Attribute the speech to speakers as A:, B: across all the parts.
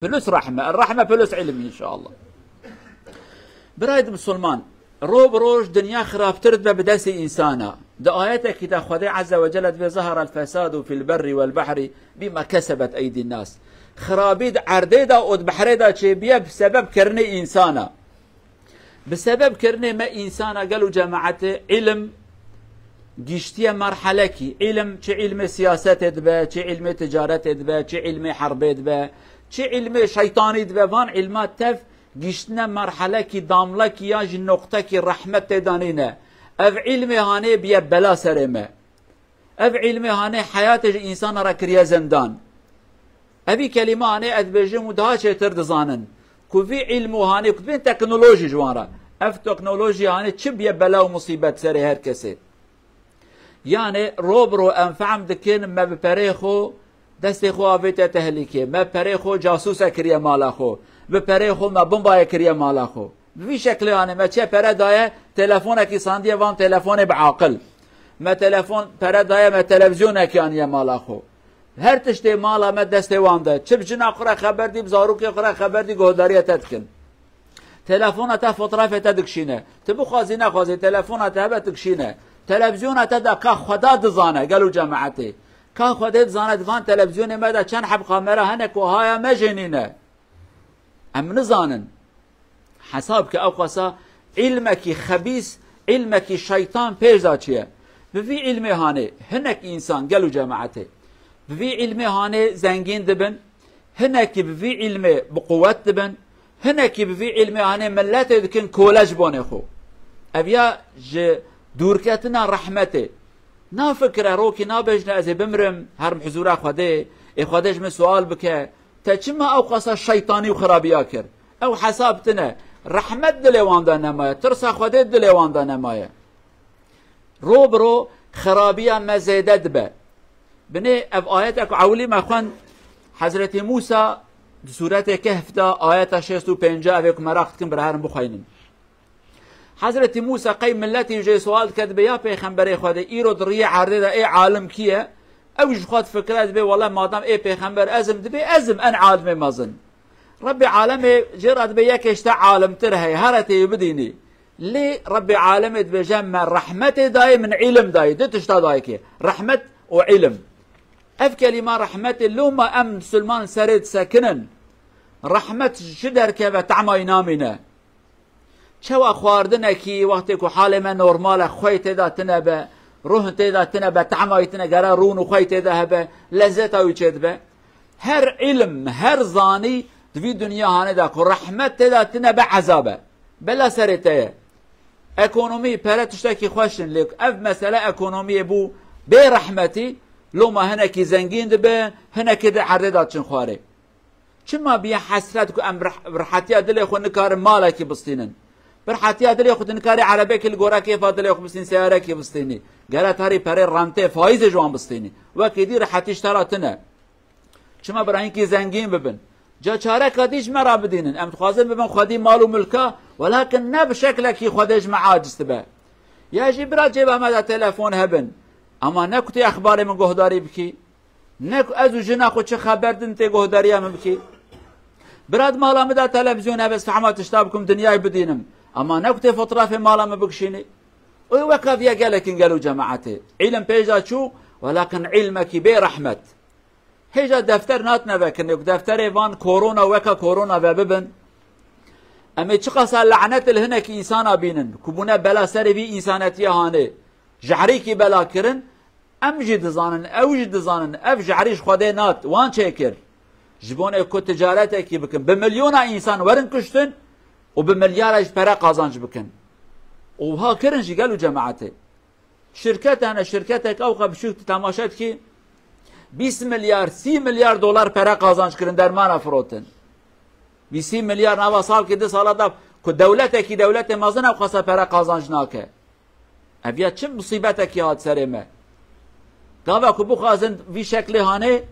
A: فلوس رحمة، الرحمة فلوس علمي إن شاء الله. برايد مسلمان روب روش دنيا خراب ترد بدس إنسانا ده آياتك كده خدي عز وجل بظهر الفساد في البر والبحر بما كسبت أيدي الناس. خرابيد عرديدا ود بحريدا تشيبيا بسبب كرني إنسانا، بسبب كرني ما إنسانا قالوا جماعته علم جيشتيا مرحلة كي علم چه علم سياسات دبا، چه علم تجارت دبا، چه علم حرب دبا، چه علم شيطاني دبا، وان علمات تف جيشتنا مرحلة كي داملا كي ياج النقطة كي رحمة تدانينا. اف علم هاني بيا بلا سرمه، اف علم هاني حياة الإنسان را كريا زندان. ابي كلمة هاني ادبجم ودها شتر دزانن كو في علم هاني كو بين تكنولوجي جوارا اف تكنولوجي هاني چه بيا بلا ومصيبت سري هر كسي. يعني روبرو انفعم دكين ما بپريخو دستي خو آفيتا تهليكي، ما بپريخو جاسوسا كريا مالا خو، بپريخو ما بمبايا كريا مالا خو. بفي شكل يعني ما چه پره دايا تلفونك ساندية وان تلفون بعاقل، ما تلفون پره دايا ما تلفزيونك يعني مالا خو. هر تشتي مالا ما دستي وان ده چه بجنا قرا خبر دي بزاروكي قرا خبر دي گهدارية تدكن. تلفونتا فطرافة تدكشينه، تبو خازينه خازي تلفونتا هبه تكشينه. تلفزيون تدا كا خدا دزانه قالوا جماعتي كا خدا دزانه دفان تلفزيون ماذا كان حب كاميرا هنك وهايا مجنينه ام نزانن حسابك او قصا علمك خبيث علمك شيطان بيزاتيه بفي علمي هاني هنك انسان قالوا جماعتي بفي علمي هاني زنجين دبن هنك بفي علمي بقوات دبن هنك بفي علمي هاني ملات يدكن كولاج بونيخو ابيا دوركتنا رحمته نا فكره روكي نا بجنا ازي بمرم هرم حزورا خده خدش من سؤال بك تچما او قصه شيطاني وخرابيا كر او حسابتنا رحمت دلوان دا نمايه ترسا خده دلوان دا نمايه روبرو خرابيا مزيدد به بني اف اياتك عولي ما خون حضرت موسى سوره كهف دا ايات 65 ابيكم مراختكم برهرم بخاينن حضرت موسى قيم ملتي يجي سؤال كذب يا پیغمبر خدا ايرو دريه عرضه ده اي عالم كيه اوج خد فكرات به والله ما دام اي پیغمبر ازم دبي ازم ان عالم مازن ربي عالم جرات بيك اشتا عالم ترهي هرتي بديني لي ربي عالم بجمع رحمه داي من علم داي دتشتا دايك رحمه وعلم اف كلمه رحمه لوما ام سلمان سرد سكنن رحمه شدر كبه تعمى ينامنا شو خواردنكي وقتی که حال من نورمال خویت دا تنبه روح تدا تنبه تعمای تنگره رون و خویت دا هبه لذت او چید به هر علم هر زانی دوی دنیا هانه دا که رحمت تدا تنبه عذابه بلا سرته اکونومی پره تشتکی خوشن لیک اف مسئله اکونومی بو بی رحمتی لو ما هنکی زنگین دبه هنکی دا عرده دا چن خواره چما بیا حسرت که ام رحتی دلی خو نکار مالکی بستینن برحتيا دلي خد نكاري عربي كل غورا كيف دلي خو بستين سياره كيف بستيني قالت هاري بري رانتي فايز جوان بستيني وكيدي رحتي اشتراتنا شما براين كي زنگين ببن جا چاره كديش مرا بدينن ام تخازن ببن خدي مال وملكه ولكن نه بشكل كي خدش معاجز تبع يا جبرا جيب ما تليفون هبن اما نكتي اخبار من گهداري بكي نك ازو جنا خو چه خبر دنتي گهداري ام بكي براد مالا مدا تلفزيون بس فحما تشتابكم دنياي بدينم اما نكتي فطره في مالا ما بكشيني ويوقف يا قالك قالوا جماعتي علم بيجا شو ولكن علمك برحمه هيجا دفتر ناتنا بكن دفتر ايفان كورونا وكا كورونا ببن اما تشقص لعنه الهنك انسان بينن كبونا بلا سري في انسانتي هاني جعريكي بلا كرن امجد زانن اوجد زانن اف جعريش خدي نات وان شيكر جبون اكو تجارتك بكن بمليون انسان ورن كشتن وبمليارج برا قازانج بكن وها كرنجي قالوا جماعتي شركات انا شركتك اوقع بشوك تماشات كي 20 مليار 30 مليار دولار برا قازانج كرن در مانا فروتن 20 مليار نوا سال كده سال دا كو دولتك دولت مازن او خاصه برا قازانج ناكه ابيا چه مصيبتك يا سرمه قاوا كو بخازن في شكل هانه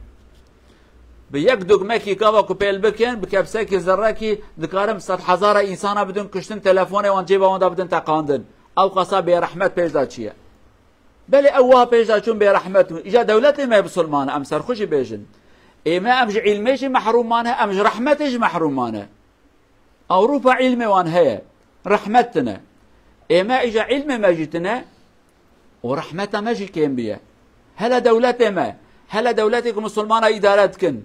A: بيك دقمكي كاوا كوبيل بكن بكبسكي زركي دكارم 100,000 انسان بدون كشتن تلفونه وان جيبه وان بدون تقاندن او قصا برحمت بيجداتشيه بل اوها بيجداتشون برحمت اجا دولتي ما بسلمان ام سرخوشي بيجن إما أمج علميش محرومانه أمج رحمتش محرومانه. أوروبا علمي وان هي رحمتنا، إما إجا علم مجتنا ورحمة مجي كيم بيه. هلا دولتي ما هلا دولتك مسلمانة إدارتكن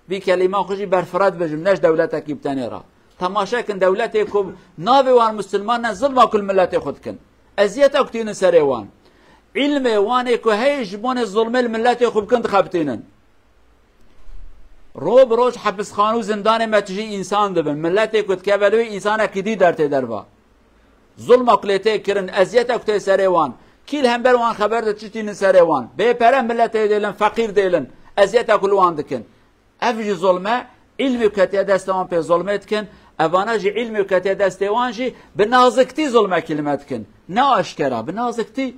A: بكلمة خشي برفراد بجمناش دولتك يبتنيرا تماشاكن دولتكم نابي وان مسلمان ظلما كل ملاتي خدكن أزيتا كتين سريوان علمي وانيكو هاي جبون الظلم الملاتي خب كنت خابتينن روب روش حبس خانو زندان ما تجي إنسان دبن ملاتي كت كبلوي إنسانا كدي دارتي دربا ظلما كليتي كرن أزيتا كتين سريوان كيل هم بروان خبر تشتين سريوان بيبرا ملتي ديلن فقير ديلن أزيتا كل وان دكن أفجي ظلمة علمي كتيا دستوان بي ظلمتكن أفاناجي علمي كتيا دستوانجي بنازكتي ظلمة كلمتكن نا أشكرا بنازكتي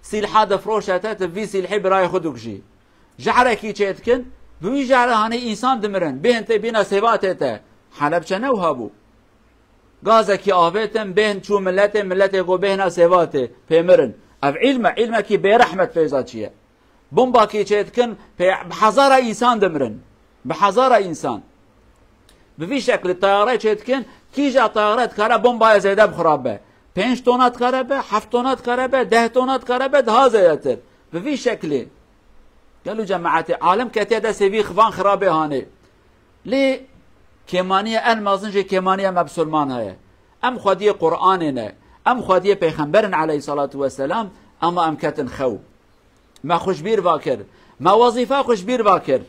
A: سيلحا دفروشاتات في سيلحي براي خدوكجي جعركي تشيتكن بوي جعر هاني إنسان دمرن بينتي بينا سيباتيتا حلب چنو هابو غازكي آفيتن بين شو ملتي قو بينا سيباتي بيمرن اف علمه كي برحمة فيزاتشيه بومبا كي تشيتكن بحزارة إنسان دمرن بحزارة إنسان بفي شكل الطيارات تشيتكن كي جا طيارات كارا بومبا زيادة بخرابه 5 تونات كاربه 7 تونات كاربه 10 تونات كاربه ده زيادة بفي شكل قالوا جماعتي عالم كتيدا سيفي خفان خرابه هاني ليه كمانية أن مازنجي كمانية مبسلمان هي أم خدية قرآننا أم خدية پیغمبرن عليه الصلاة والسلام أما أم كتن خو ما خوشبير باكر ما وظيفة خوشبير باكر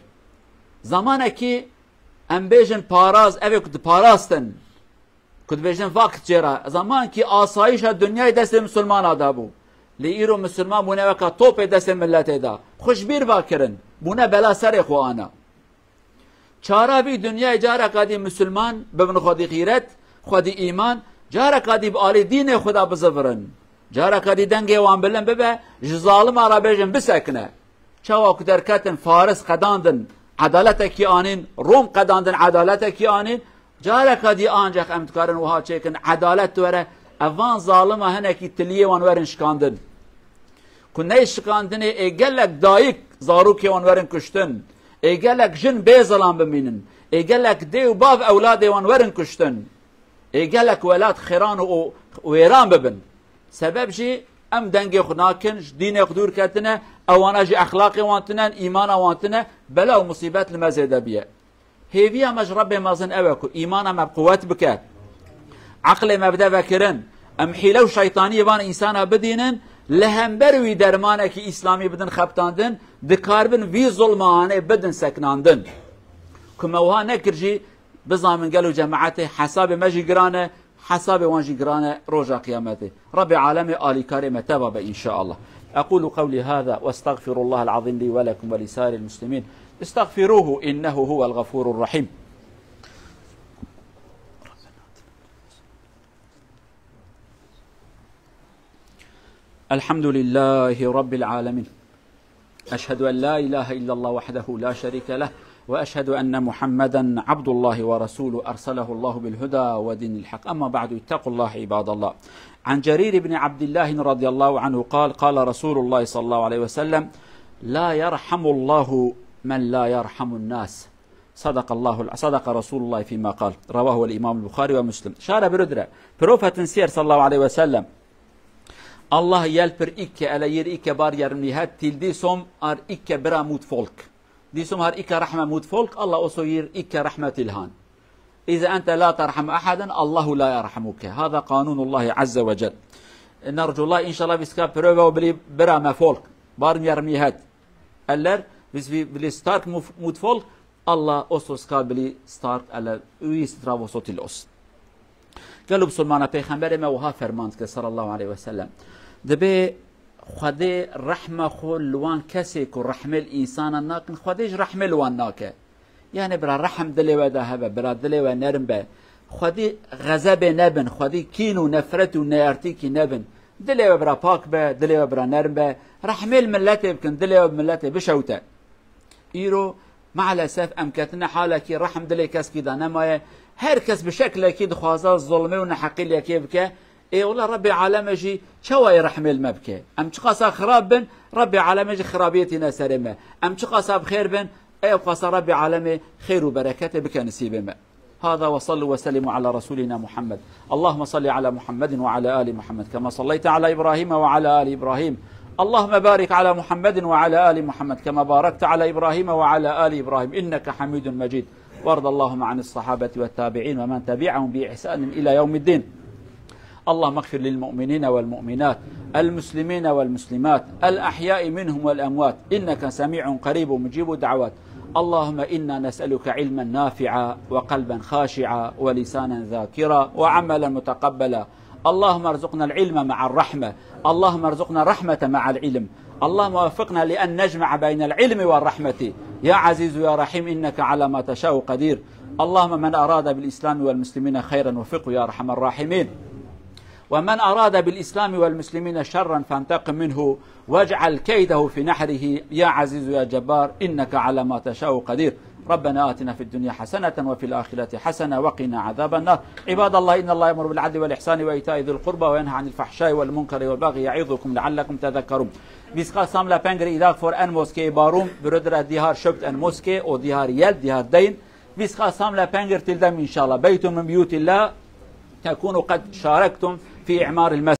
A: زمانه كي أم بيجن باراز أبي كنت باراستن كنت بيجن وقت جرا زمان كي آسايش الدنيا دست مسلمان آدابو لإيرو مسلمان بونه وكا توب دست ملت دا خوشبير باكرن بونه بلا سر خوانا چارا بی دنیا جارا کادی مسلمان ببن خودی غیرت خودی ایمان جارا کادی بآلی دین خدا بزفرن جارا کادی دنگی وان بلن ببه جظالم آرا بیجن بسکنه چاوا کدرکتن فارس قداندن عدالت کی آنین روم قداندن عدالت کی آنین جارا کادی آنجاق امتکارن وها چیکن عدالت وره اوان ظالم هنه کی تلیه وان ورن شکاندن کنه شکاندن ایگلک دایک زاروکی وان ورن کشتن ایگلک جن بیزلان بمینن ایگلک دیو باف اولاد وان ورن کشتن ایگلک ولاد خیران و ویران ببن سبب جی ام دنگی خناکن دین خدور کتنه اوانا جی اخلاقی وانتنن ایمان وانتنه بلا و مصیبت لمزیده بیه هیوی مجرب مازن اوکو ایمان ام بقوت بکت عقل مبدا وکرن ام حیلو شیطانی وان انسان بدینن لهمبروی درمانه کی اسلامی بدن خبتاندن دکاربن وی ظلمانه بدن سکناندن کما وها نکرجی بزامن قالوا جماعته حساب مجي قرانه حساب وانجي قرانه رجا قيامته رب العالمين آل كريمة تبابا إن شاء الله أقول قولي هذا واستغفر الله العظيم لي ولكم ولسائر المسلمين استغفروه إنه هو الغفور الرحيم الحمد لله رب العالمين أشهد أن لا إله إلا الله وحده لا شريك له وأشهد أن محمدا عبد الله ورسوله أرسله الله بالهدى ودين الحق أما بعد اتقوا الله عباد الله عن جرير بن عبد الله رضي الله عنه قال قال رسول الله صلى الله عليه وسلم لا يرحم الله من لا يرحم الناس صدق رسول الله فيما قال رواه الإمام البخاري ومسلم شار بردرة بروفة سير صلى الله عليه وسلم الله يلبر إكا ألا ير إكا بار يرميهات تلدي سوم أر إكا برا موت فولك دي سوم هر إكا رحمة موت فولك الله أصو ير إكا رحمة الهان إذا أنت لا ترحم أحدا الله لا يرحمك هذا قانون الله عز وجل نرجو الله إن شاء الله بسكاب بروفا وبلي برا ما فولك بار يرميهات ألر بلي ستارك موت فولك الله أصو سكاب بلي ستارك ألا ويسترافو صوت الأس قالوا بسلمانا پیغمبر ما وها فرماند صلى الله عليه وسلم دبي خدي رحمه خو لوان كسي كو رحمه الانسان ناكن خديج رحمه لوان ناكه يعني برا رحم دلي ودا هبه برا دلي ونرم به خدي غضب نبن خدي كينو نفرت ونيرتي كي نبن دلي برا باك به دلي برا نرم به رحمه الملت يمكن دلي ملت بشوته ايرو مع الاسف امكتنا حالك رحم دلي كاس كده نما هر کس بشكل اكيد خوازا ظلمي ونحقيل يكيبك اي والله ربي عالمجي شوي رحمه المبكي ام تقاسا خراب بن ربي عالمجي خرابيتنا سلمه ام تقاسا بخير بن أيبقى رب عالمي خير وبركاته بك نسيب ما. هذا وصلوا وسلموا على رسولنا محمد. اللهم صل على محمد وعلى آل محمد كما صليت على إبراهيم وعلى آل إبراهيم. اللهم بارك على محمد وعلى آل محمد كما باركت على إبراهيم وعلى آل إبراهيم إنك حميد مجيد. وارض اللهم عن الصحابة والتابعين ومن تبعهم بإحسان إلى يوم الدين. اللهم اغفر للمؤمنين والمؤمنات المسلمين والمسلمات الأحياء منهم والأموات إنك سميع قريب مجيب الدعوات. اللهم إنا نسألك علما نافعا وقلبا خاشعا ولسانا ذاكرا وعملا متقبلا. اللهم ارزقنا العلم مع الرحمة. اللهم ارزقنا الرحمة مع العلم. اللهم وفقنا لأن نجمع بين العلم والرحمة يا عزيز يا رحيم إنك على ما تشاء قدير. اللهم من أراد بالإسلام والمسلمين خيرا وفقه يا أرحم الراحمين، ومن أراد بالإسلام والمسلمين شرا فانتقم منه واجعل كيده في نحره يا عزيز يا جبار إنك على ما تشاء قدير. ربنا آتنا في الدنيا حسنة وفي الآخرة حسنة وقنا عذاب النار. عباد الله إن الله يأمر بالعدل والإحسان وإيتاء ذي القربى وينهى عن الفحشاء والمنكر والبغي يعظكم لعلكم تذكرون. Vi ska samla pengar idag för en moské i Barum. Bröder, de har köpt en moské och de har hjälp, de har dejn. Vi ska samla pengar till dem inshallah. بيت من بيوت الله تكونوا قد شاركتم في إعمار المسجد.